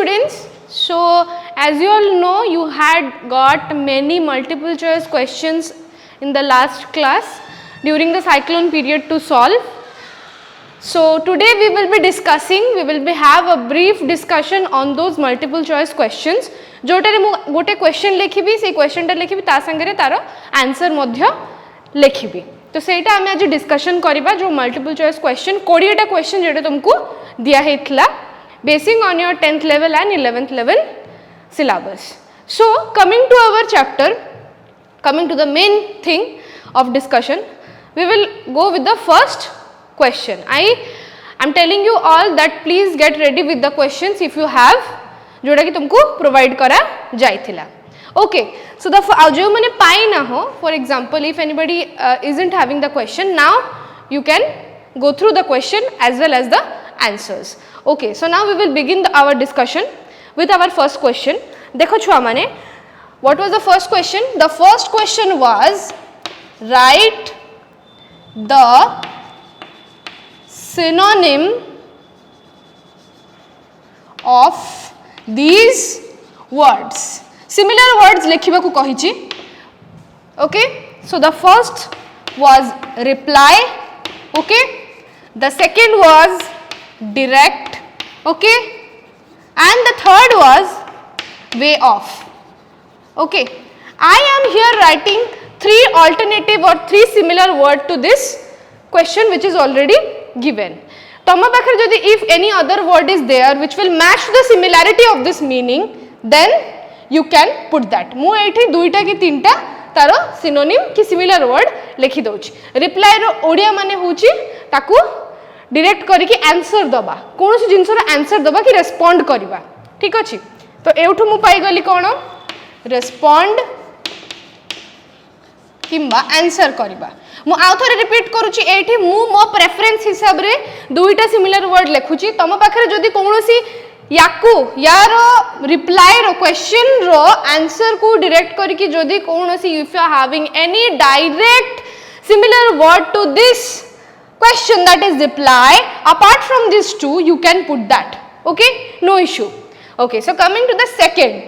students, so as you all know, you had got many multiple choice questions in the last class during the cyclone period to solve. So today we will be discussing, we will be have a brief discussion on those multiple choice questions. जोटारे मु गोटे question लिखिबी से question टा लिखिबी ता संगे तार answer मध्य लिखिबी. तो सेटा आम आज डिस्कशन करबा जो मल्टीपल चॉइस क्वेश्चन 20टा क्वेश्चन जेटा तुमको दिया हेतला basing on your 10th level and 11th level syllabus. So coming to our chapter, coming to the main thing of discussion, we will go with the first question. I am telling you all that please get ready with the questions if you have जोटा कि तुमको provide करा जाइथिला. Okay, so the जो मैंने पाई ना हो, for example, if anybody isn't having the question, now you can go through the question as well as the answers. Okay, so now we will begin our discussion with our first question. देखो छुआ माने, what was the first question? The first question was write the synonym of these words. Similar words लिखिबा को कहिछि. Okay, so the first was reply. Okay, the second was direct. Okay, and the third was way off. Okay, I am here writing three alternative or three similar word to this question which is already given. तम पाखरे जदि if any other word is there which will match the similarity of this meaning, then you can put that. मु एठी दुईटा कि तीनटा तार synonym कि similar word लिखि दउछि. reply रो ओडिया माने होछि ताकू डायरेक्ट करी कि आंसर दबा, कोनोसी जिंसर आंसर दबा कि रेस्पोंड करबा. ठीक अछि. तो एउठु मु पाई गली कोन रेस्पोंड किंबा आंसर करबा. मु आउ थरे रिपीट करूची एठी मु मो प्रेफरेंस हिसाब रे दुईटा सिमिलर वर्ड लिखुची. तम पाखरे जदि कोनोसी याकू यार रिप्लाई रो क्वेश्चन रो आंसर को डायरेक्ट करी कि जदि कोनोसी if you are having any direct similar word to this question that is reply apart from these two you can put that. Okay, no issue. Okay, so coming to the second.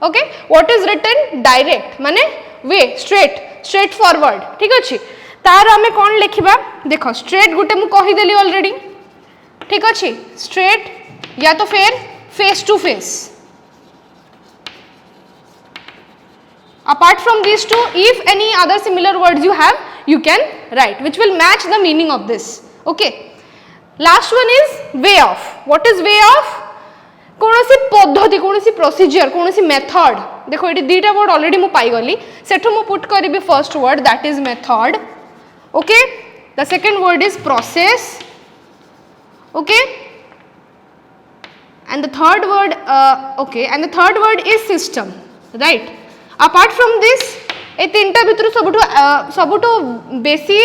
Okay, what is written? Direct माने way straight, straightforward. ठीक अछि. तार आमे कोन लिखिबा देखो straight गुटे मु कहि देली already. ठीक अछि. straight या तो फिर face to face. Apart from these two, if any other similar words you have, you can write which will match the meaning of this. Okay, last one is way off. What is way off? कोनोसी पद्धति, कोनोसी procedure, कोनोसी method. देखो eighty दीटा word already मु पाई गली. सेठो मु put करिबी first word that is method. Okay, the second word is process. Okay, and the third word okay, and the third word is system. Right. Apart from this ए तीनटा भितर सबुठो बेसी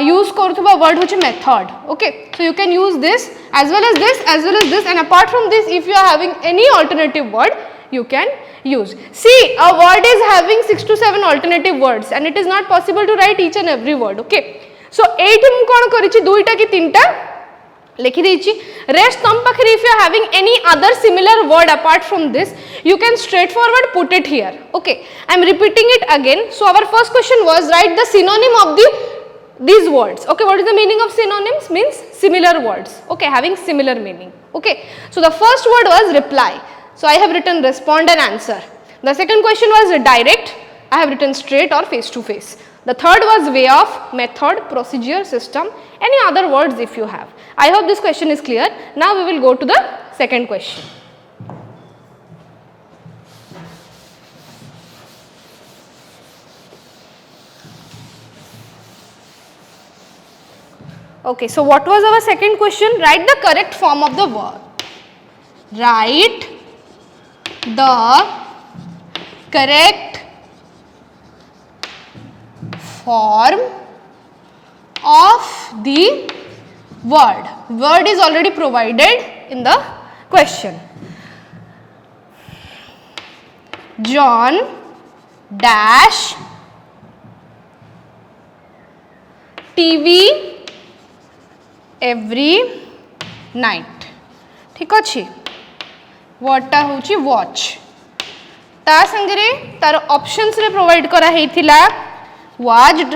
use करूथबा word होचे method. Okay, so you can use this as well as this as well as this, and apart from this if you are having any alternative word you can use. See, a word is having 6 to 7 alternative words and it is not possible to write each and every word. Okay, so एठी मु कोन करिछि दुईटा कि तीनटा लिखि देछि. Rest तम पाखरे if you are having any other similar word apart from this you can straightforward put it here. Okay, I am repeating it again. So our first question was write the synonym of these words. Okay, what is the meaning of synonyms? Means similar words. Okay, having similar meaning. Okay, so the first word was reply. So I have written respond and answer. The second question was direct. I have written straight or face to face. The third was way off, method, procedure, system, any other words if you have. I hope this question is clear. Now we will go to the second question. Okay, so what was our second question? Write the correct form of the verb. Write the correct form of the word. Word is already provided in the question. John dash TV every night. ठीक अच्छे. वर्डटा होची watch ता संगे तार options रे provide करा हेतिला watched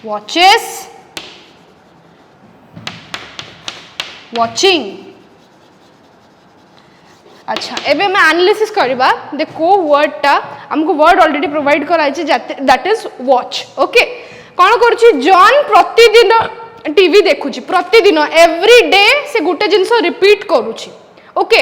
watches watching अच्छा एबे मैं एनालिसिस करबा दे को वर्डटा हमको वर्ड ऑलरेडी प्रोवाइड करा छै दैट इज वॉच ओके कोन करछि जॉन प्रतिदिन टीवी देखुछि प्रतिदिन एवरी डे से गुटे जिंस रिपीट करूछि ओके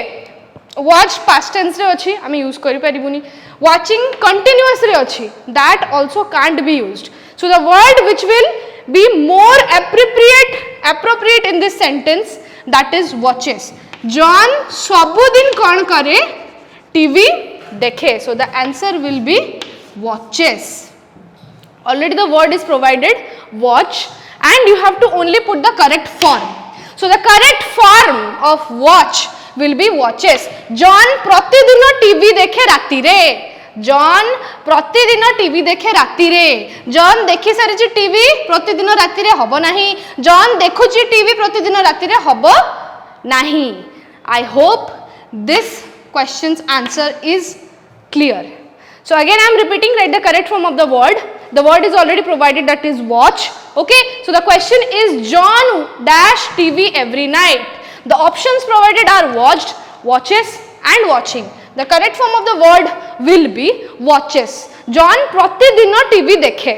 वॉच पास्ट टेंस रे अछि हम यूज करि परिबुनी watching continuous रे अछि that also can't be used so the word which will be more appropriate in this sentence that is watches John सबुदिन कोन करे टीवी देखे so the answer will be watches already the word is provided watch and you have to only put the correct form so the correct form of watch will be watches John प्रतिदिन TV देखे राती रे John प्रतिदिन TV देखे राती रे John देखि सारी टीवी प्रतिदिन राती रे हबो नाही जॉन देखुची टीवी प्रतिदिन राती रे हबो नाही I hope this questions answer is clear so again I am repeating write the correct form of the word is already provided that is watch okay so the question is John dash TV every night the options provided are watched watches and watching the correct form of the word will be watches John प्रतिदिन TV देखे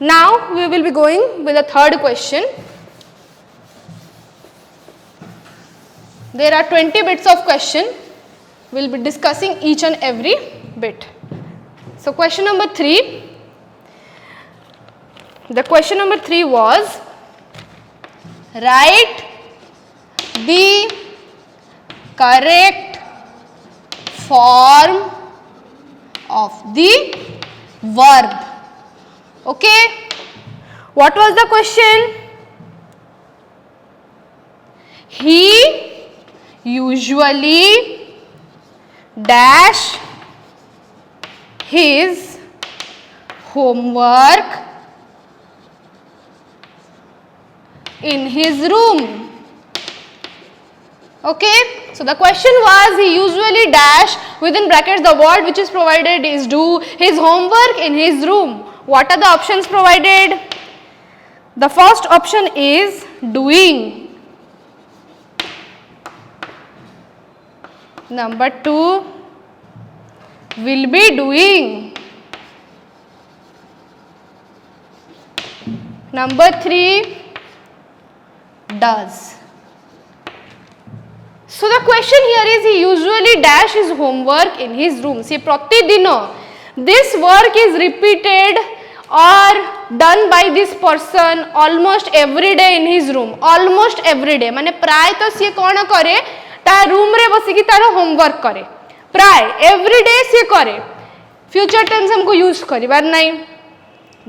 now we will be going with the third question there are 20 bits of question we'll be discussing each and every bit so question number 3 the question number 3 was write the correct form of the verb okay what was the question he usually dash his homework in his room okay so the question was he usually dash within brackets the word which is provided is do his homework in his room what are the options provided the first option is doing number 2 will be doing number 3 does so the question here is he usually dash his homework in his room see pratidino this work is repeated or done by this person almost every day in his room almost every day माने प्राय तो सी कोन करे ता room रे बसी की तार homework करे प्राय एवरी डे सी करे फ्यूचर टेंस हमको यूज करिबार नहीं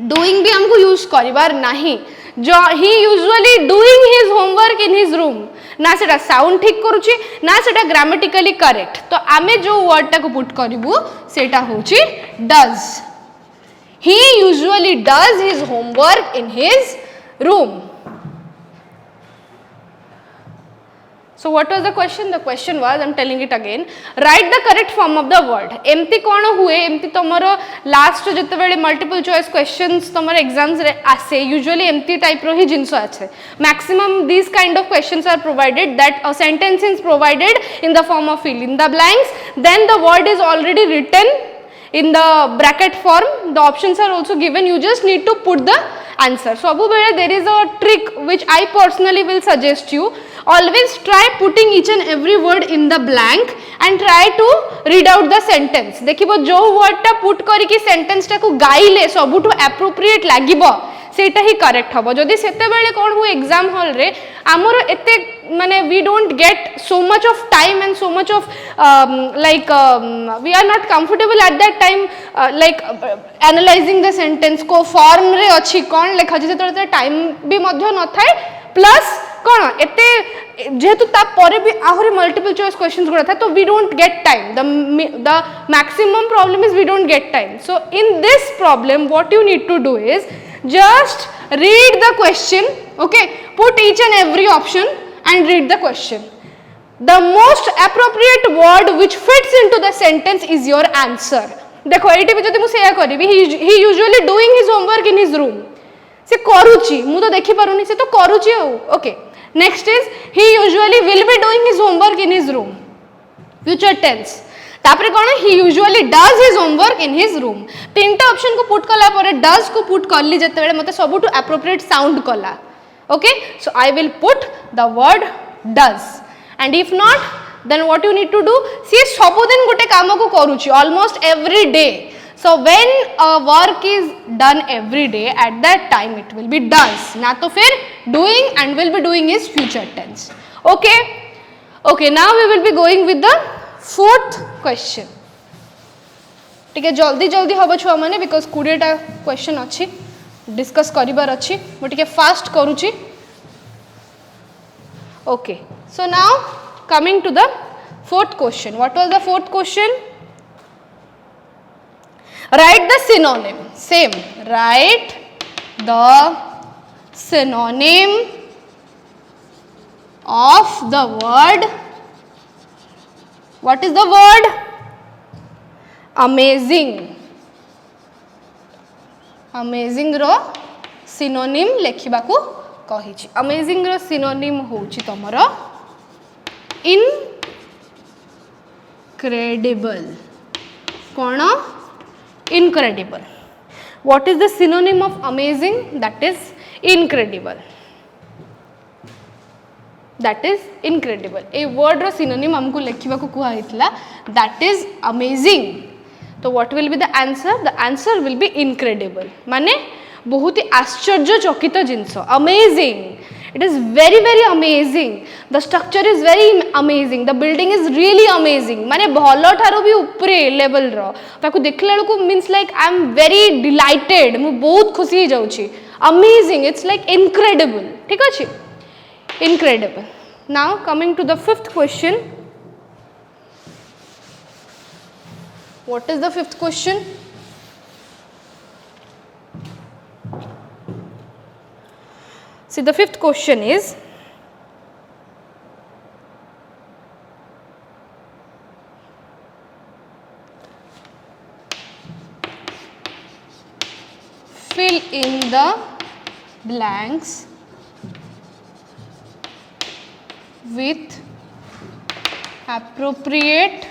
डूइंग भी हमको यूज करिबार नहीं जो he usually doing his homework in his room ना सेटा साउंड ठीक करूची ना सेटा ग्रामेटिकली करेक्ट तो आमे जो वर्ड टा को पुट करिवु सेटा होची does he usually does his homework in his room so what was the question was I am telling it again write the correct form of the word एमती कौन हुए एमती तमरो लास्ट जते बेले मल्टीपल चॉइस क्वेश्चंस तमरो exams रे आसे usually एमती टाइप रो ही जिंस आछे maximum this kind of questions are provided that a sentence is provided in the form of fill in the blanks then the word is already written in the bracket form the options are also given you just need to put the answer so abu bele there is a trick which I personally will suggest you always try putting each and every word in the blank and try to read out the sentence देखिबो जो word टा put करी कि sentence टा को गाइले सबुठु appropriate लागिबो सेटा ही correct हबो जदि सेते बेले कोन हो एग्जाम हॉल रे हमर एते माने we don't get so much of time and so much of we are not comfortable at that time like analysing the sentence को फॉर्म रे अछि कोन लेखा जे तोरे टाइम भी मध्य न थाए प्लस कोन एते जेहेतु ता परे भी आहुरी मल्टीपल चॉइस क्वेश्चंस गुडा था तो we don't get time the maximum problem is we don't get time so in this problem what you need to do is just read the question okay put each and every option and read the question. The most appropriate word which fits into the sentence is your answer. देखो ये भी जो मुझे करी he usually doing his homework in his room. से करूची मु तो देखी पारुनी से तो करूची okay. Next is he usually will be doing his homework in his room. Future tense. तापरे कौन he usually does his homework in his room. तीनटा ऑप्शन को पुट कला परे does को पुट करली जते बेले मते सबुटु appropriate sound कला. Okay, so I will put the word does, and if not then what you need to do, सी सबुदिन गोटे काम को करूची almost every day. So when a work is done every day, at that time it will be does, ना तो फिर doing, and will be doing is future tense. Okay, okay, now we will be going with the fourth question. ठीक है, जल्दी जल्दी हम छुआ मैंने बिकज 20टा क्वेश्चन अच्छी डिस्कस करिबार अच्छी मुझे फास्ट करूची. Okay, so now coming to the fourth question. What was the fourth question? Write the synonym. Same, write the synonym of the word. What is the word? Amazing. Amazing रो synonym लेखिबा को कही छी. Amazing रो synonym होची तमरो incredible. कौन? Incredible. What is the synonym of amazing? That is incredible. That is incredible. A word row synonym हमको लेखिबा को कुहा हितला, that is amazing. तो what will be the answer? The answer will be incredible. माने बहुत ही आश्चर्यचकित जिंस. Amazing. It is very very amazing. The structure is very amazing. The building is really amazing. माने भलो ठारो भी ऊपरे लेवल रो. ताको देखला को means like I am very delighted. मु बहुत खुशी ही जाउची. Amazing. It's like incredible. ठीक अछि? Incredible. Now coming to the fifth question. What is the fifth question? See, the fifth question is fill in the blanks with appropriate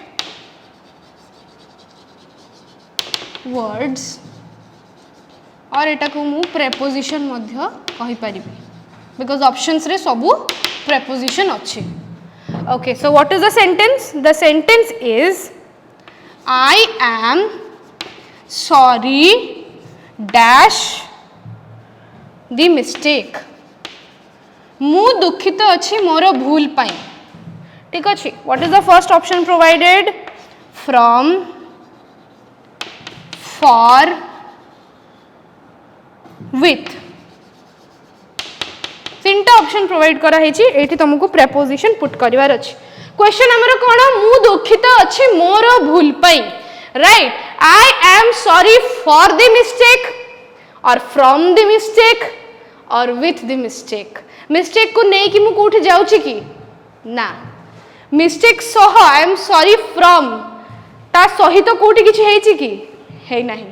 words और एटा को मु preposition मध्य कहि परिबी because options रे सबु preposition अछि. Okay, so what is the sentence? The sentence is I am sorry dash the mistake. मु दुखित अच्छी मोर भूल पाई. ठीक अच्छी. What is the first option provided? From, for, with. तीनटा ऑप्शन प्रोवाइड करा हेची. एठी तुमको प्रेपोजिशन पुट करिवार अछि. क्वेश्चन हमर कोन? मु दुखित अछि मोर भूल पाई. Right. I am sorry for the mistake, or from the mistake, or with the mistake. Mistake को नहीं कि मु कोठी जाउची कि ना. मिस्टेक सह आई एम सॉरी फ्रॉम ता सहित कोठी किछि हेछि कि हे नाही.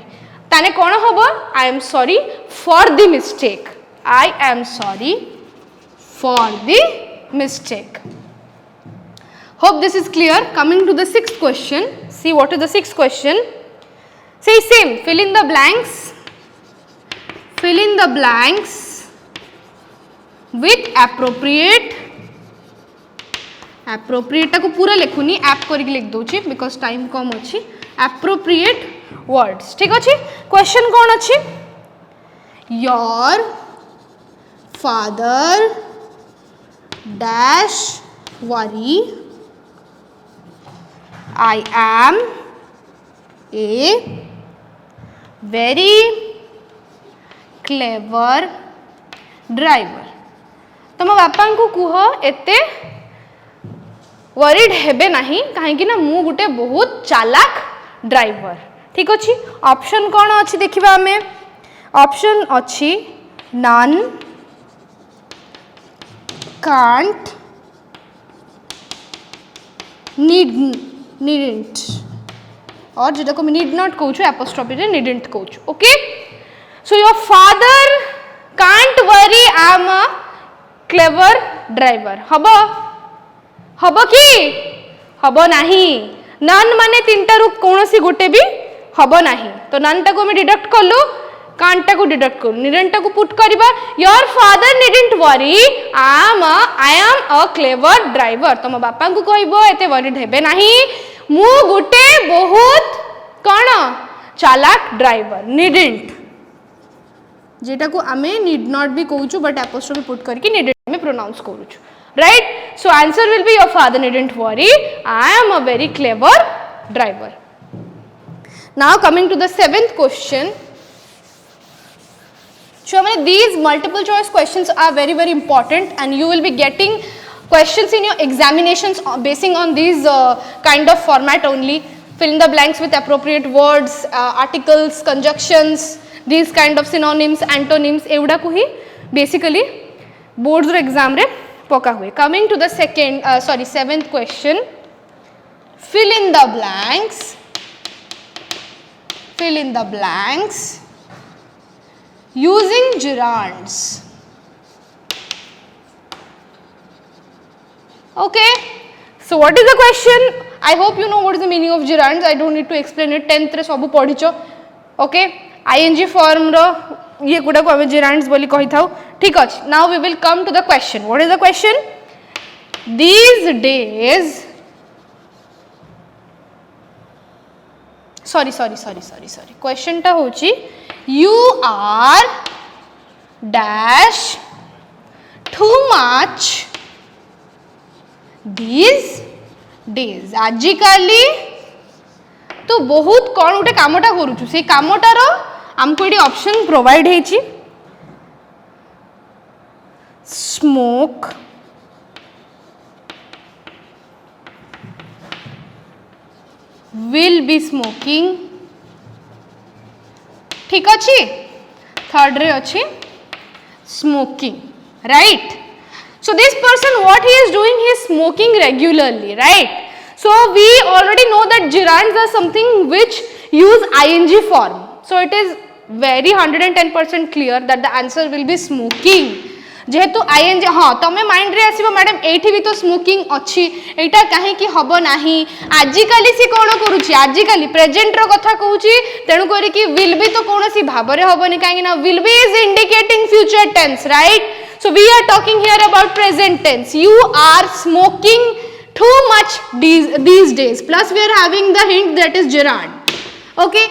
ताने कोन होबो? I am sorry for the mistake. I am sorry for the mistake. Hope this is clear. Coming to the sixth question. See what is the sixth question. See same, fill in the blanks. Fill in the blanks with appropriate. appropriate को पूरा लिखुनी, app करके लिख दोची because time कम अच्छी. appropriate words. ठीक अच्छी. Question कौन अच्छी? your father dash worry. I am a very clever driver. तुम बापा को कह एते वरीड हेबे नहीं कहीं ना मु गुटे बहुत चालाक ड्राइवर. ठीक अच्छी. ऑप्शन कौन अच्छी देखिबा हमें. ऑप्शन अच्छी none, can't, नीडेंट और जेटा को नीड नॉट कहूँ एपोस्ट्रोफी रे नीडेंट कहूँ. Okay so your father can't worry I am a clever driver. Hub कि हब नहीं. नन माने तीनटा रु कौन सी गोटे भी हब नहीं. तो नन टा को मैं डिडक्ट कलु कांट टा को डिडक्ट करू नीडेंट टा को पुट करबा. Your father needn't worry I am a clever driver. तुम बापा को कहबो एते वरीड हेबे नहीं मु गोटे बहुत कौन चालाक ड्राइवर. नीडेंट जेटा को आमे नीड नॉट भी कहूँ बट एपोस्ट्रोफी पुट करके नीडेंट में प्रोनाउंस करूँ. Right? So answer will be your father needn't worry. I am a very clever driver. Now coming to the 7th question. So these multiple choice questions are very important and you will be getting questions in your examinations basing on these kind of format only. Fill in the blanks with appropriate words, articles, conjunctions, these kind of synonyms, antonyms. एवढा को ही basically boards exam रे पका हुए. Coming to the 7th question. Fill in the blanks. Fill in the blanks using gerunds. Okay. So what is the question? I hope you know what is the meaning of gerunds. I don't need to explain it. 10th रे सब पढ़िचो. Okay. ing form रो ये गुड़ा को हमें gerunds बोली कही थाउ. ठीक अछि. Now we will come to the question. What is the question? These days. Sorry. Question टा होची you are dash too much these days. आजिकाली तो बहुत कौन गोटे कामटा करूछु से कामटार हमको ये ऑप्शन प्रोवाइड है. Smoke, will be smoking. ठीक अच्छी. थर्ड रे अच्छी smoking. Right? So this person what he is doing, he is smoking regularly. Right? So we already know that gerunds are something which use ing form. So it is very 110% clear that the answer will be smoking. जेहेतु ing हाँ तमें mind रे आसीबो madam एठी भी तो smoking अच्छी एटा काहे कि हबो नाही. आजिकाली सी कोन करूची आजिकाली प्रेजेंट रो कथा कहूची तेनु करी कि विल बी तो कोनोसी भाबरे हबोनी काहे ना will be is indicating future tense. Right? So we are talking here about present tense. You are smoking too much these days, plus we are having the hint that is gerund. Okay,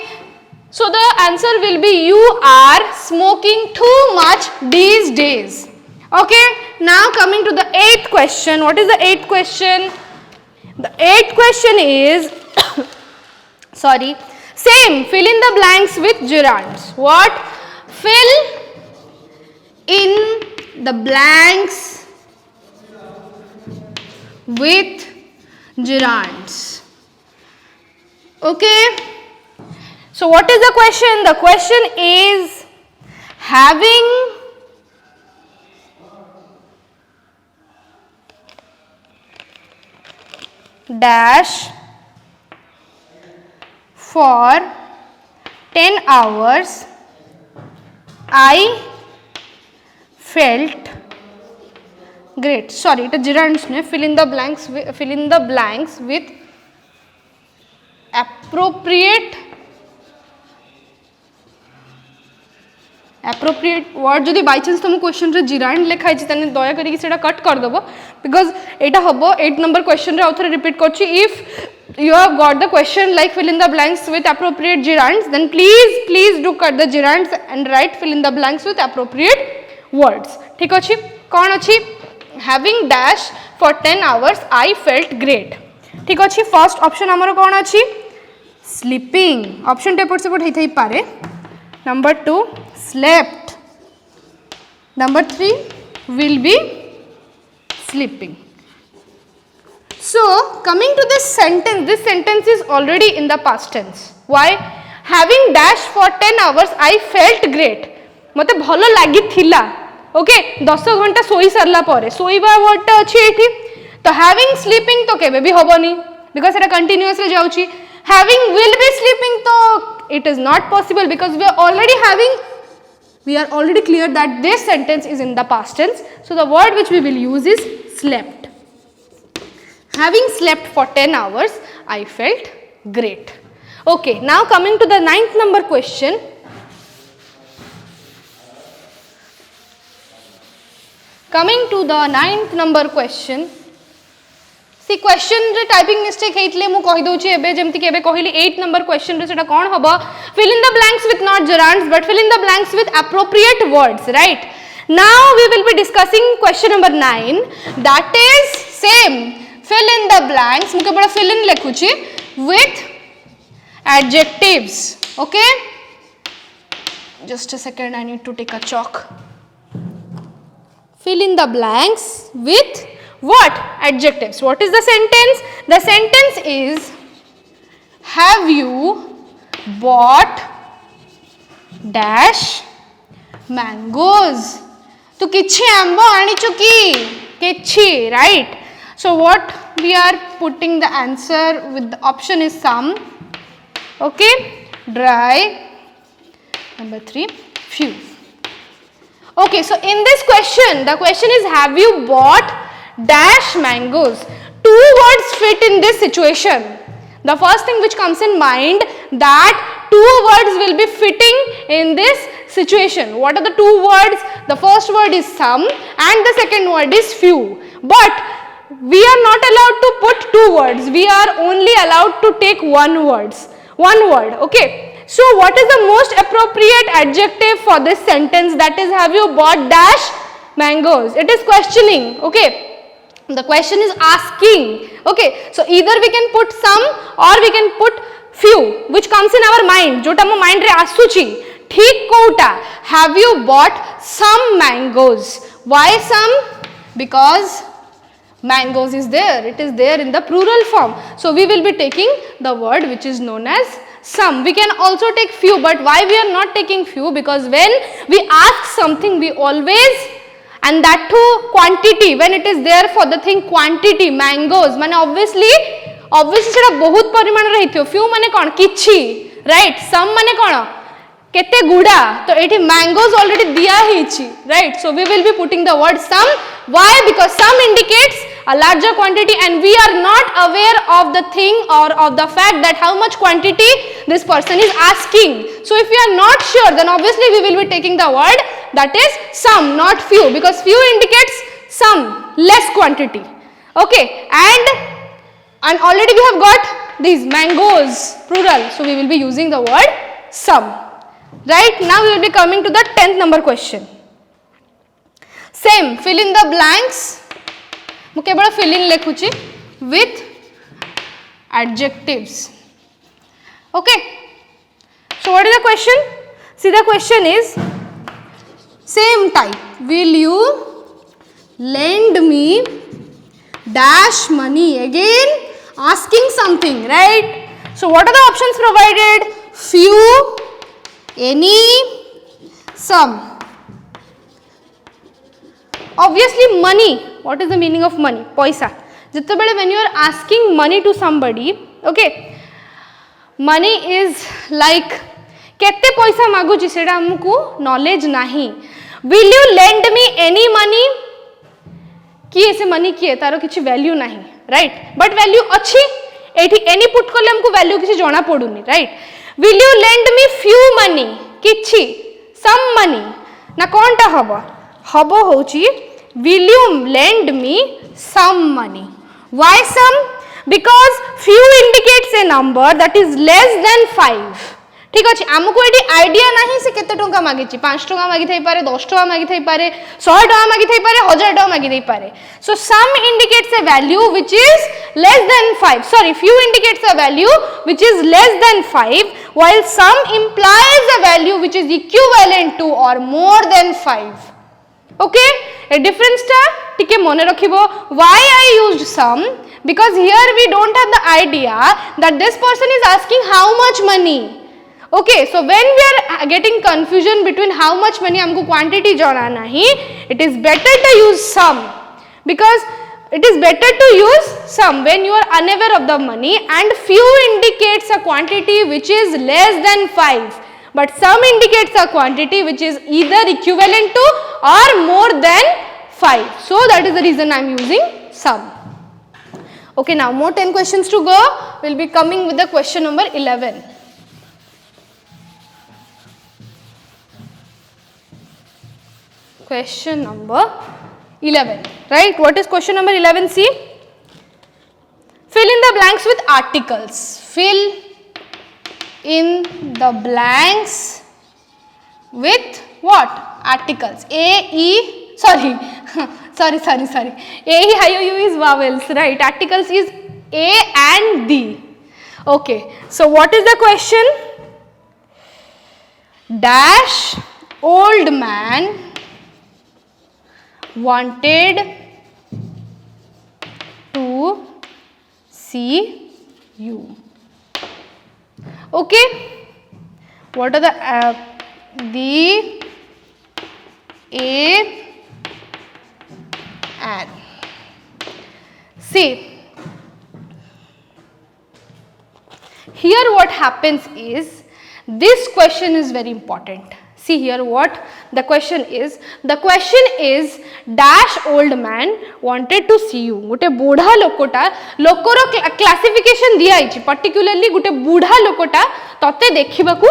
so the answer will be you are smoking too much these days. Okay, now coming to the 8th question. What is the 8th question? The 8th question is sorry, same, fill in the blanks with gerunds. What? Fill in the blanks with gerunds. Okay, so what is the question? The question is having dash for 10 hours I felt great. Sorry, it is gerunds ne. Fill in the blanks with appropriate word. जदि by chance तुम question रे gerund लिखा है तने दया करी सेटा cut कर दबो बिकॉज़ एटा हबो 8 नंबर क्वेश्चन रे आउथरे रिपीट करछि. If you have got the question like fill in the blanks with appropriate gerunds, then please do cut the gerunds and write fill in the blanks with appropriate words. ठीक अछि. कोन अछि? Having dash for 10 hours I felt great. ठीक अच्छी. First option आमर कौन अच्छी? Sleeping. Option टेपट सेपट होई Thai पारे. Number 2 slept. Number 3 will be sleeping. So coming to this sentence is already in the past tense. Why? Having dash for 10 hours I felt great. मते भलो लागि थिला. ओके 10 घंटा सोई सरला परे सोईबा वर्डटा अछि एठी. तो हैविंग स्लीपिंग तो केबे भी होबनी. because it continuously जाउची. Having will be sleeping तो it is not possible because we are already clear that this sentence is in the past tense. So the word which we will use is slept. Having slept for 10 hours, I felt great. Okay, now coming to the 9th number question. Coming to the 9th number question. See, question रे typing mistake हेतले मु कहि दोची एबे जेमति के एबे कहिली 8 number question रे सेटा कोन हबो fill in the blanks with not gerunds but fill in the blanks with appropriate words, right? Now we will be discussing question number 9, that is same fill in the blanks मु केवल fill in लेखुची with adjectives. Okay, just a second, I need to take a chalk. Fill in the blanks with what? Adjectives. What is the sentence? The sentence is, have you bought dash mangoes? तो किच्छी आंबो आनिचु की किच्छी, right? So what we are putting the answer with the option is some. Okay, dry. Number 3, few. Okay, so in this question, the question is, have you bought dash mangoes? 2 words fit in this situation. The first thing which comes in mind, that 2 words will be fitting in this situation. What are the 2 words? The first word is some and the second word is few. But we are not allowed to put 2 words. We are only allowed to take one word. Okay. So what is the most appropriate adjective for this sentence? That is, have you bought dash mangoes? It is questioning. Okay. The question is asking. Okay. So either we can put some or we can put few, which comes in our mind. Jota mo mind re asuchi. ठीक Kota. Have you bought some mangoes? Why some? Because mangoes is there. It is there in the plural form. So we will be taking the word which is known as some. We can also take few, but why we are not taking few? Because when we ask something, we always, and that too quantity, when it is there for the thing quantity, mangoes, माने obviously सेटा बहुत परिमाण रही थी. few माने कौन किच्छी, right? some माने कौन केते गुड़ा, तो एठी mangoes already दिया हिची, right? So we will be putting the word some. Why? Because some indicates a larger quantity and we are not aware of the thing or of the fact that how much quantity this person is asking. So if we are not sure, then obviously we will be taking the word that is some, not few, because few indicates some, less quantity. Okay, and already we have got these mangoes, plural, so we will be using the word some. Right, now we will be coming to the 10th number question. Same, fill in the blanks. मु केवल fill in लेखुची with adjectives. Okay. So what is the question? See, the question is same type. Will you lend me dash money? Again asking something, right? So what are the options provided? Few, any, some. Obviously money. What is the meaning of money? Paisa. Jittabale when you are asking money to somebody, okay, money is like kette paisa maguchi seta amku knowledge nahi. Will you lend me any money? Ki ese money kiye taro kichi value nahi, right? But value achi. Ethi any put kole amku value kichi jana poduni, right? Will you lend me few money? Kichi, some money. Na konta haba? Haba hochi, will you lend me some money? Why some? Because few indicates a number that is less than 5. ठीक अच्छे आमको ये idea नहीं से केते टंका मागी 5 टंका मागी थई पारे 10 टंका मागी थई पारे 100 टंका मागी थई पारे 1000 टंका मागी थई पारे. So some indicates a value which is less than 5. Sorry, few indicates a value which is less than 5, while some implies a value which is equivalent to or more than 5. Okay, a difference ta tike mone rakhibo. Why I used some? Because here we don't have the idea that this person is asking how much money. Okay, so when we are getting confusion between how much money हमको quantity जाना नहीं, it is better to use some, because it is better to use some when you are unaware of the money, and few indicates a quantity which is less than 5, but some indicates a quantity which is either equivalent to or more than 5. So that is the reason I am using some. Okay, now more 10 questions to go. We will be coming with the question number 11. Question number 11, right? What is question number 11? See, fill in the blanks with articles. Fill in the blanks with what? Articles. A, E, sorry, sorry. A, E, I, O, U is vowels, right? Articles is A and D. Okay, so what is the question? Dash old man wanted to see you. Okay, what are the A and see, here what happens is, this question is very important. See here what the question is. The question is dash old man wanted to see you. गोटे बुढ़ा लोकटा लोकर classification दिया है, particularly गोटे बुढ़ा लोकटा तते देखिबा को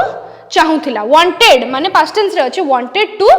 चाहूथिला. wanted माने past tense रे अछि, wanted to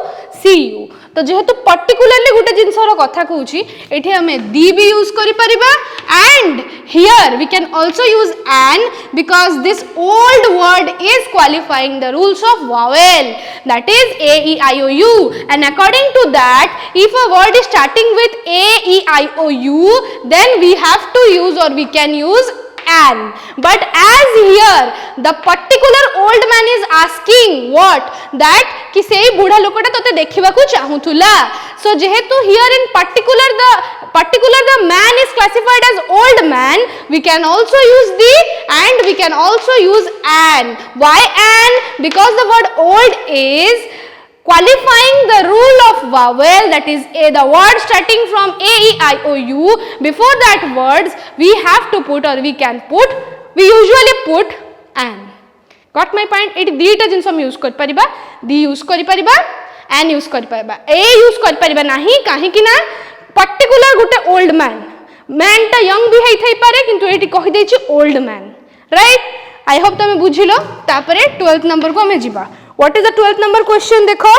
see you. तो जेहेतु पर्टिकुलरली गोटे जिनसर कथा कहूची, एठी हमें दी भी यूज करि परिबा, and here we can also use an, because this old word is qualifying the rules of vowel, that is A, E, I, O, U, and according to that, if a word is starting with A, E, I, O, U, then we have to use, or we can use an. But as here the particular old man is asking what, that कि सेई बुढ़ा लोकटा तते देखिबा को चाहूथुला. So जेहेतु here in particular the man is classified as old man, we can also use the, and we can also use an. Why an? Because the word old is qualifying the rule of vowel, that is A, the word starting from A, E, I, O, U. Before that words we have to put, or we can put, we usually put an. Got my point? It dita jinso हम use कर परिबा, D use कर परिबा, an use कर परिबा, A use कर परिबा नहीं, काहे कि ना particular गुटे old man टा young भी है पारे, किंतु एटी कहि देछि old man, right? I hope तमे बुझिलो. तापरे 12th number को हमें जिबा. What is the 12th number question? देखो,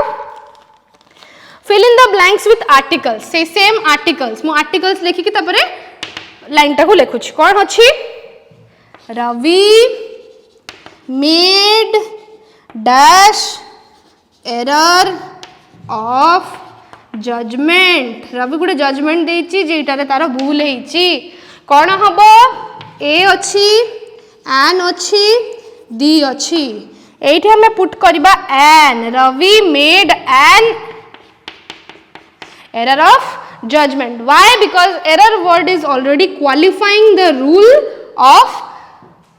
fill in the blanks with articles. Say same articles. मु articles लेखि कि तापरे लाइन टा को लेखुछि. कोन अछि? Ravi made dash error of judgment. Ravi Gute judgment देछि जेटारे तार भूल हेछि. कोन हबो? A अछि, an अछि, D अछि. एठी हमें पुट करिबा an. Ravi made an error of judgment. Why? Because error word is already qualifying the rule of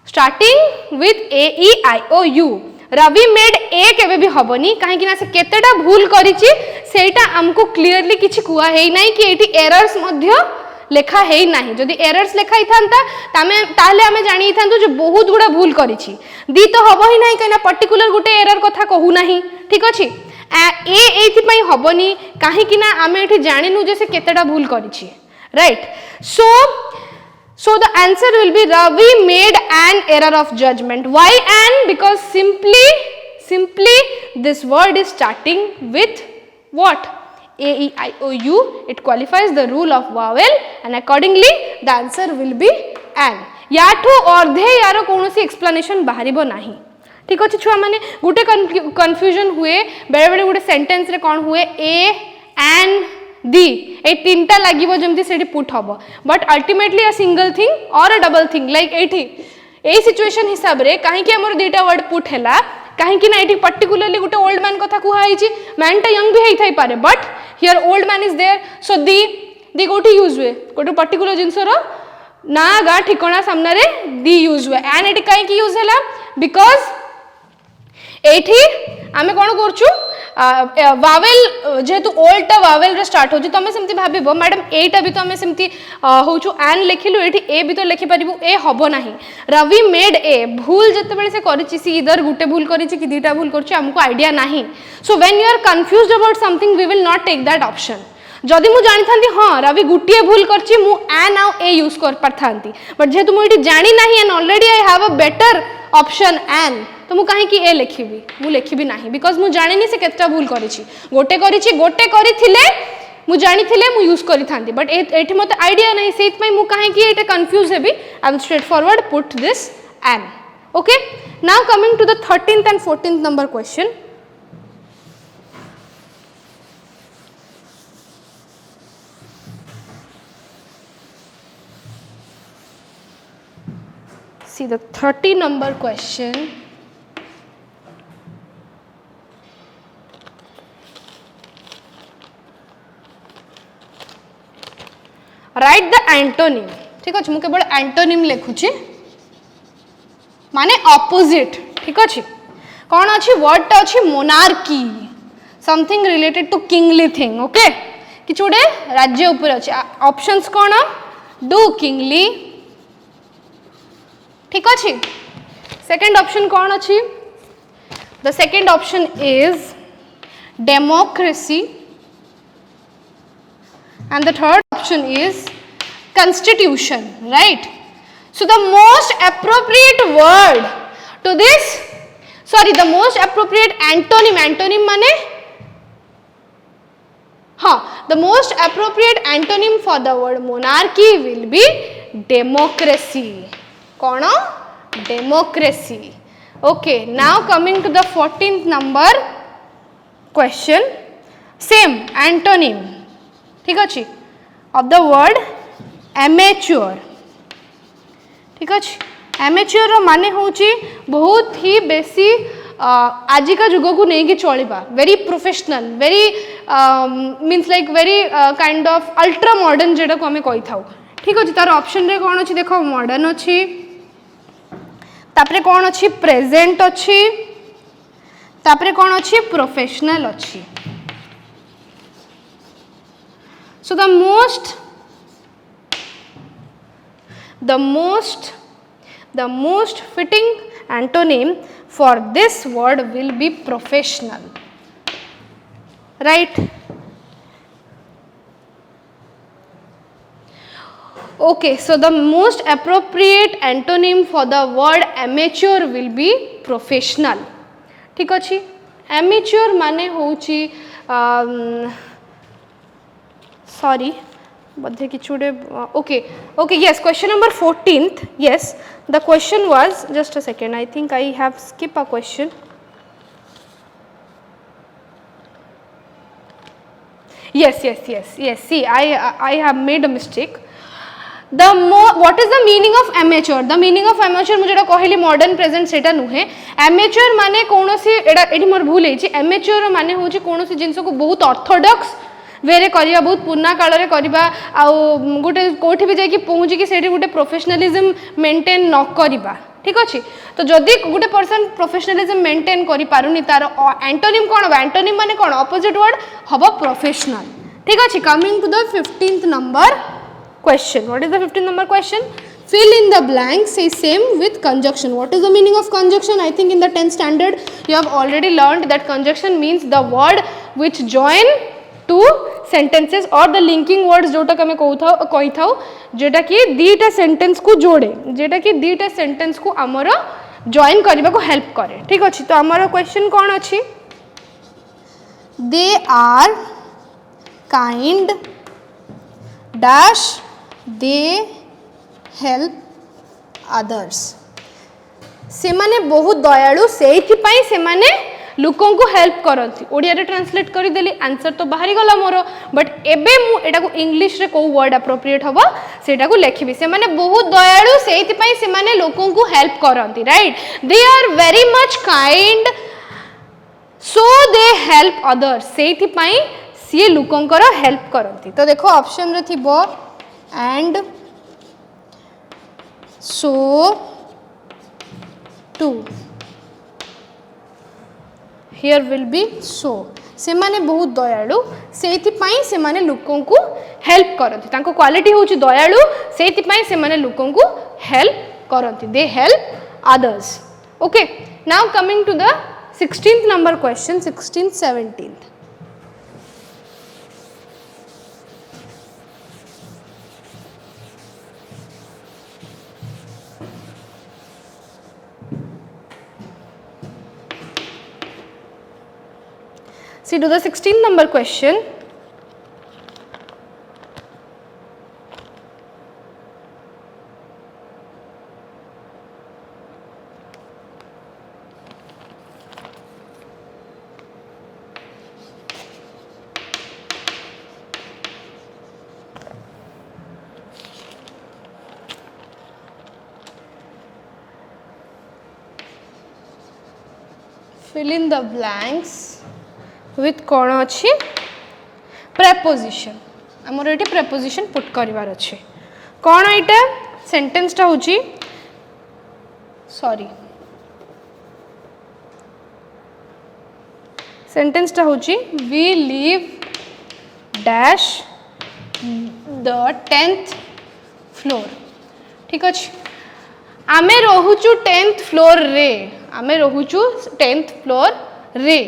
starting with A, E, I, O, U. Ravi made A केबे भी हबनी, काहे कि ना से केतेटा भूल करिछि सेटा हमको क्लियरली किछि कुआ हेई नाही कि एठी एरर्स मध्य लेखा हेई नाही. जदि एरर्स लेखा हिथांता ताहले हमें जानि हिथांतु जे बहुत गुडा भूल करिछि. दी तो हबो ही नाही, काहे ना पर्टिकुलर गुटे एरर कथा कहू नाही. ठीक अछि. ए एथि पई हबनी, काहे कि ना हमें एठी जानिनु जे से केतेटा भूल करिछि, right? So the answer will be Ravi made an error of judgment. Why an? Because simply this word is starting with what? A, E, I, O, U. It qualifies the rule of vowel, and accordingly the answer will be an. याठो अर्धे यार कोनोसी explanation बाहरिबो नाही. ठीक अछि छुआ माने गुटे confusion हुए, बेरे बेरे गुटे sentence रे कोन हुए A, an, D, ए तीनटा लागिबो जेमति सेठी पुट हबो, but ultimately a single thing और अ डबल थिंग. लाइक एठी ए सिचुएशन हिसाब रे काहे कि हमर दुईटा वर्ड पुट हैला, काहे कि ना एठी पर्टिकुलरली गुटे ओल्ड मैन कथा कुहा आइछि. मैन टा यंग भी हेइ थाइ पारे, but here old man is there. So दी गोटी यूज हुए, गोटे पर्टिकुलर जिंसर ना गा ठिकाना सामने रे दी यूज हुए. एंड एठी काहे कि यूज हैला? बिकॉज़ एठी आमे कोन करछु, वावेल जेहेतु ओल्ड टा वावेल रे स्टार्ट होची तमे सेमती भाबिबो मैडम एटा भी तो हमें सेमती होचु एन लिखिलु एठी ए भी तो लिखि परिबु ए हबो नाही रवि मेड ए भूल जते बेले से करिछि सी इधर गुटे भूल करिछि कि दीटा भूल करछि हमको आईडिया नाही so when you are confused about something we will not take that option जदि मु जानि थांती हाँ रवि गुटिए भूल करछि मु एन आउ ए यूज कर पारथांती बट जेहेतु मु एठी जानि नाही and already I have a better option and तो मु कहीं कि ए लिखिबी मु लिखिबी नाही बिकॉज मु जानिनी से केतटा भूल करिछि गोटे करिथिले मु जानिथिले मु यूज करिथांती बट एठी मते आईडिया नाही सेत पई मु कहीं कि एटा कंफ्यूज हेबी I will straight forward put this and okay now coming to the 13th and 14th number question see the 30 number question write the antonym ठीक अच्छे मु केवल एंटोनिम लिखुची माने ऑपोजिट ठीक अच्छे कौन अच्छी वर्ड टा अच्छी monarchy something related to kingly thing okay किछ गोटे राज्य ऊपर अच्छे ऑप्शंस कौन डू किंगली ठीक अच्छे सेकंड ऑप्शन कौन अच्छी the second option is democracy and the third option is constitution right so the most appropriate word to this the most appropriate antonym mane the most appropriate antonym for the word monarchy will be democracy kono democracy okay now coming to the 14th number question same antonym ठीक अच्छे of the word amateur ठीक अच्छे amateur माने होची बहुत ही बेसी आजिका जुग को नहीं चलवा very professional very means like very kind of ultra modern जेटा को आम कही था ठीक अच्छे तार ऑप्शन रे कौन अच्छी देख मॉडर्न अच्छी तापरे कौन अच्छी प्रेजेंट अच्छी तापरे कौन अच्छी प्रोफेशनल अच्छी so the most fitting antonym for this word will be professional right okay so the most appropriate antonym for the word amateur will be professional ठीक अच्छी amateur माने होची sorry but okay yes question number 14th yes the question was just a second I think I have skipped a question yes see I have made a mistake what is the meaning of amateur the meaning of amateur मुझे कहली modern present सेटा नुहे amateur माने कोनोसी AD मोर भूल हेची amateur माने होची कोनोसी जिंस को बहुत orthodox वेरे करिया बहुत पुराना काल रे करिबा आ गोटे कोठी भी जाई कि पहुंची कि सेठी गोटे प्रोफेशनलिज्म मेंटेन न करिबा ठीक अछि तो जदी गोटे पर्सन प्रोफेशनलिज्म मेंटेन करि पारुनी तार एंटोनिम कोन बा एंटोनिम माने कोन ऑपोजिट वर्ड हबो प्रोफेशनल ठीक अछि coming to the 15th number question what is the 15th number question fill in the blanks say same with conjunction what is the meaning of conjunction I think in the 10th standard you have already learned that conjunction means the word which join two sentences और the linking words जोटा कमे कही था जेटा कि दीटा sentence को जोड़े जेटा कि दीटा sentence को आमर जॉइन करने को हेल्प करे ठीक अच्छे तो आमर क्वेश्चन कौन अच्छी they are kind dash they help others से माने बहुत दयालु से माने लोकों को हेल्प करती ओडिया रे ट्रांसलेट कर देली आंसर तो बाहरी गला मोर बट एबे मु एटा को इंग्लिश रे को वर्ड अप्रोप्रिएट हबो सेटा को लेखिबी से माने बहुत दयालु सेति पई से माने लोकों को हेल्प करती right they are very much kind so they help others सेति पई सी लोकों को हेल्प करती तो देखो ऑप्शन रे थिबो and so to here will be so से माने बहुत दयालु सेइथिपाई से माने लोकों को हेल्प करती तांको क्वालिटी होची दयालु सेइथिपाई से माने लोकों को हेल्प करती they help others. Okay, now coming to the 16th number question, 16th 17th. See, to the 16th number question. Fill in the blanks with कौन अच्छी preposition आमर ये preposition put करिवार अच्छे कौन इटा sentence टा होची sorry sentence टा होची we live dash the 10th floor ठीक अच्छे आमे रोहुचु 10th floor रे आमे रोहुचु 10th floor रे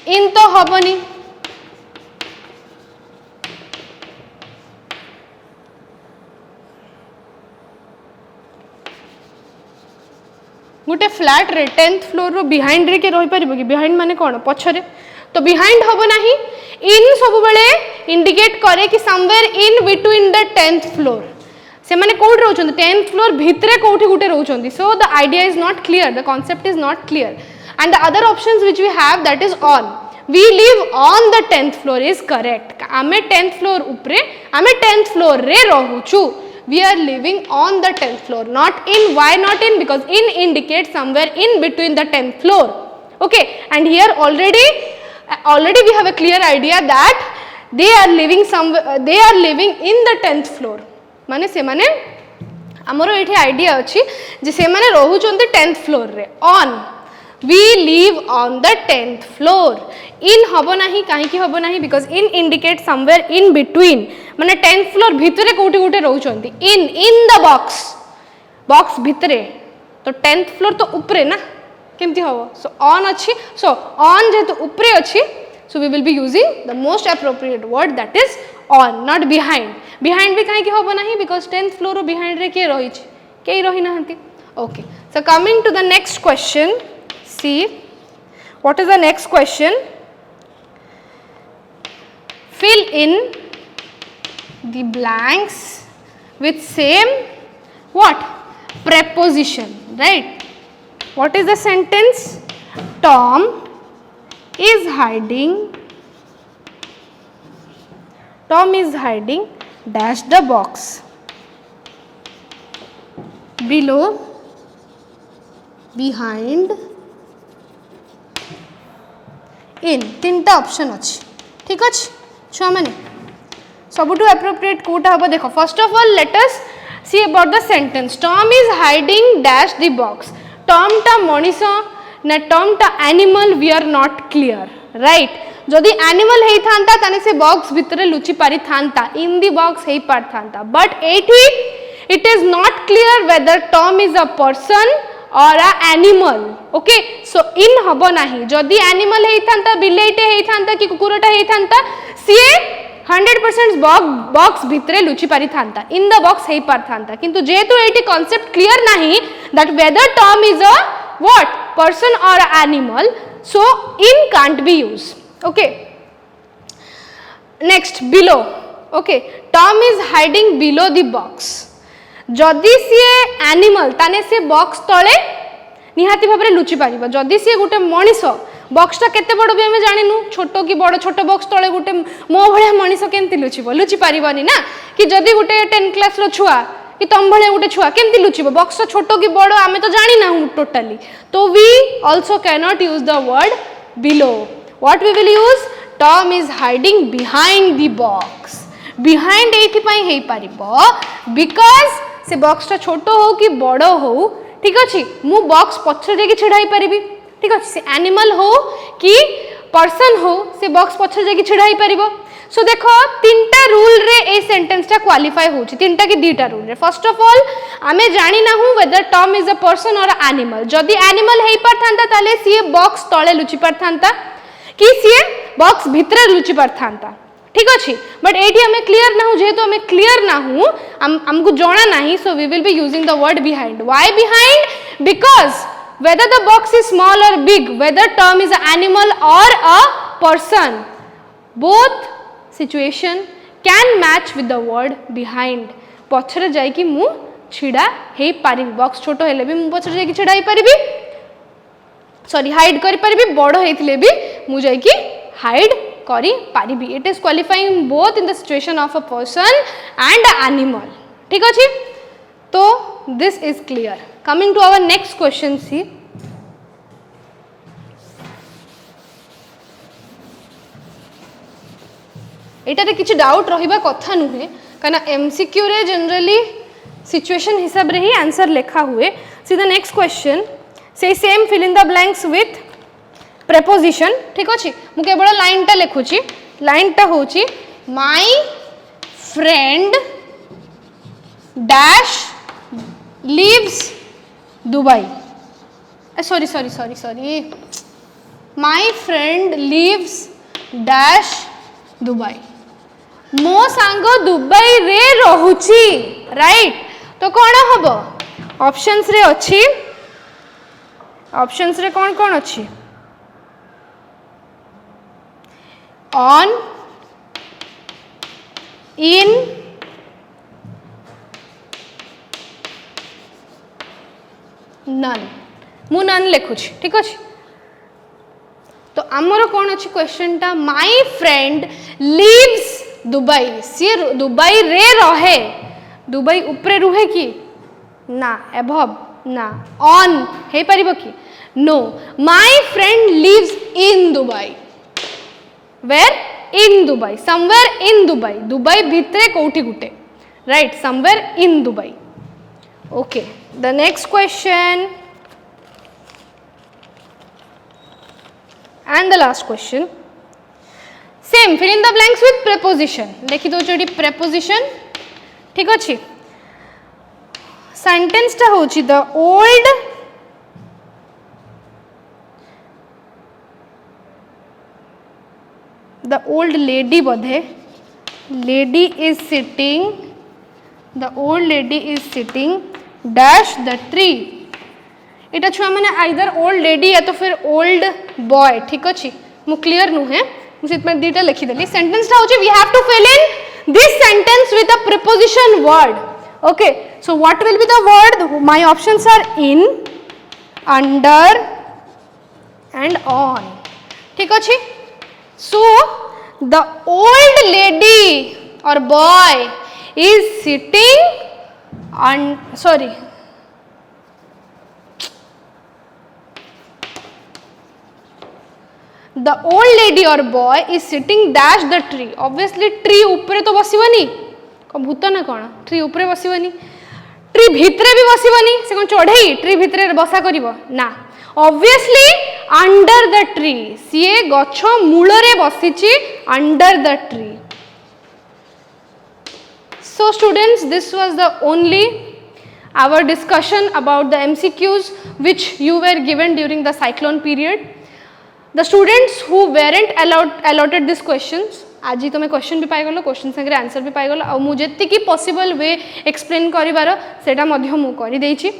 इन तो हबनी गोटे फ्लैट रे 10th फ्लोर रो बिहाइंड रे के रही परिबो कि बिहाइंड माने कोन पछरे तो बिहाइंड हबो नाही इन सब बेले इंडिकेट करे कि somewhere in between the 10th floor से माने कोड रहउछन 10th फ्लोर भितरे कोठी गुटे रहउछन so the idea is not clear the concept is not clear and the other options which we have that is on we live on the 10th floor is correct आमे 10th floor उपरे आमे 10th floor रे रहउछु we are living on the 10th floor not in why not in because in indicates somewhere in between the 10th floor okay and here already we have a clear idea that they are living in the 10th floor माने से माने हमरो एठी idea अछि जे से माने रहउछन 10th floor रे on we live on the 10th floor in हबो नाही काहे कि हबो नाही because in indicates somewhere in between माने 10th floor भितरे कोठी गुटे रहउछंती in the box भितरे तो 10th floor तो ऊपरे ना केमती हबो so on अछि so on जेतु ऊपरे अछि so we will be using the most appropriate word that is on not behind भी काहे कि हबो नाही because 10th floor row behind रे के रही छै केई रही नाहंती okay so coming to the next question see what is the next question fill in the blanks with same what preposition right what is the sentence Tom is hiding dash the box below behind in तीनटा option अछि ठीक अछि छुआ माने सबुटु appropriate कोटा हबो देखो first of all let us see about the sentence Tom is hiding dash the box Tom टा मनीष ना टॉम टा animal we are not clear right जदि एनिमल हेई थांता ताने से बॉक्स भितरे लुचि पारि थांता इन द बॉक्स हेई पार थांता बट एठी it is not clear whether Tom is a person or a animal okay so in habo nahi jodi animal hei thanta bileite hei thanta ki kukurata hei thanta sie 100% box bhitre luchi pari thanta in the box hei par thanta kintu jehetu eti concept clear nahi that whether Tom is a what person or a animal so in can't be used okay next below okay Tom is hiding below the box जदि सी animal ताने से box तले निहाती भाबरे लुचि Paribas जदि सी गुटे मनीष बॉक्सटा केते बड़ भी हमें जानिनु छोटो कि बड़ छोटो बॉक्स तले गुटे मो भलिया मनीष केमती लुचिबो लुचि पारिबानी ना कि जदि गुटे 10 क्लास रो छुआ कि तम भलिया गुटे छुआ केमती लुचिबो बॉक्स छोटो कि बड़ आमे तो जानि ना टोटली तो we also can not use the word below what we will use Tom is hiding behind the box behind एथि पई हेई पारिबो बिकॉज़ से बॉक्सटा छोटो हो कि बड़ हो ठीक अच्छे मु बॉक्स पछरे जाके छिड़ाई पारिबी ठीक अच्छे से एनिमल हो कि पर्सन हो से बॉक्स पछे जाके छिड़ा ही परिबो. सो देखो तीनटा रूल रे ए सेंटेंस टा क्वालिफाई होची, तीनटा कि दीटा रूल रे. फर्स्ट ऑफ ऑल आमे जानि ना हूं whether Tom is a person और एनिमल. जदि एनिमल हेई परथांता ताले सी बॉक्स तळे लुचि परथांता कि सी बॉक्स भितरे लुचि परथांता. ठीक अछि. बट एटी हमें क्लियर ना हो, जेहेतु हमें क्लियर ना हो हमको जाना नहीं, so we will be using the word behind. Why behind? Because whether the box is small or big, whether term is an animal or a person, both situation can match with the word behind. पछरे जाई कि मु छिड़ा हे पारिबी, box छोटो हेले भी मु पछरे जाई कि छिड़ा हे पारिबी, sorry hide करि पारिबी, बड़ो हेथिले भी मु जाई कि हाइड करि पारिबी. It is qualifying both in the situation of a person and a animal. ठीक अछि. तो this is clear. Coming to our next question, see. एटारे किछि डाउट रहिबा कथा नुहे, काना एमसीक्यू रे जनरली सिचुएशन हिसाब रे ही आंसर लेखा हुए. सी द नेक्स्ट क्वेश्चन, से same fill in the blanks with preposition. ठीक अछि. मु केवल लाइन टा लेखुची. लाइन टा होची my friend dash lives Dubai. Sorry. My friend lives dash Dubai. मो सांग दुबई रे रहुची. राइट. तो कौन हबो? ऑप्शंस रे अच्छी. ऑप्शंस रे कौन कौन अच्छी? On, in, none. मु नन लिखुची. ठीक अच्छे. तो आमर कौन अच्छी क्वेश्चन टा, माय फ्रेंड लिव्स दुबई. सी दुबई रे रहे. दुबई उपरे रुहे कि ना, एभव ना, ऑन हे परिबो कि no. My friend lives in Dubai. Where? In Dubai. Somewhere in Dubai. Dubai भितरे कोठी गुटे. Right. Somewhere in Dubai. Okay, the next question and the last question, same fill in the blanks with preposition. लिखि दो जोड़ी preposition. ठीक अछि. Sentence टा होची the old lady Bodhe. Lady is sitting. The old lady is sitting dash the tree. इटा छुआ मैंने आइदर ओल्ड लेडी या तो फिर ओल्ड बॉय. ठीक अच्छे. मु क्लियर नुहे, मुझे इतना दीटा लिखिदेली. सेंटेंस टा होची we have to fill in this sentence with a preposition word. Okay. So what will be the word? My options are in, under and on. ठीक अच्छे. सो द ओल्ड लेडी और boy is sitting on, sorry, the old lady or boy is sitting dash the tree. Obviously tree ऊपरे तो बसिबनी, को भूत ना कोन, tree ऊपरे बसिबनी, tree भितरे भी बसिबनी. से कोन चढ़ई ट्री भितरे बसा करिवो ना. Obviously under the tree. CA गछ मूल रे बसिची under the tree. So students, this was the only our discussion about the MCQs which you were given during the cyclone period. The students who weren't allotted these questions, आज ही तुम्हें question भी पाइगल, question संगे answer भी पाइगल. और मुझे की possible way explain करिवार सेटा मध्य मु करि देछि.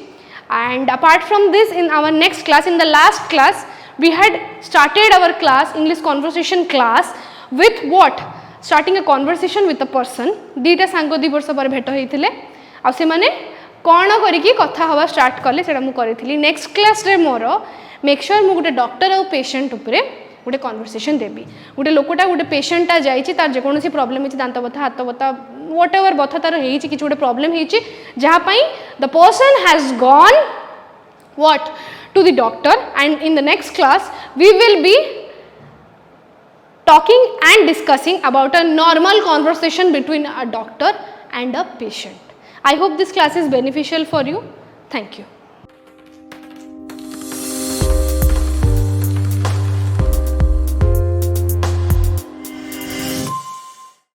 And apart from this, in our next class, in the last class, we had started our class, English conversation class, with what? Starting a conversation with a person. दीटा सांग दी वर्ष पर भेट होइथिले. आ से माने कोन करिकी कथा हवा स्टार्ट करले सेटा मु करिथिली. नेक्स्ट क्लास रे मोर मेक श्योर मु गोटे डॉक्टर और पेशेंट उपरे गोटे कन्वर्सेशन देबी. गोटे लोकटा गोटे पेशेंटा जाइछि, तार जे कोनोसी प्रॉब्लम हिछि, दांत बथा, हाथ बथा, व्हाटएवर बथा तार हेछि, किछि गोटे प्रॉब्लम हेछि, जहा पई the person has gone what to the doctor. And in the next class we will be talking and discussing about a normal conversation between a doctor and a patient. I hope this class is beneficial for you. Thank you.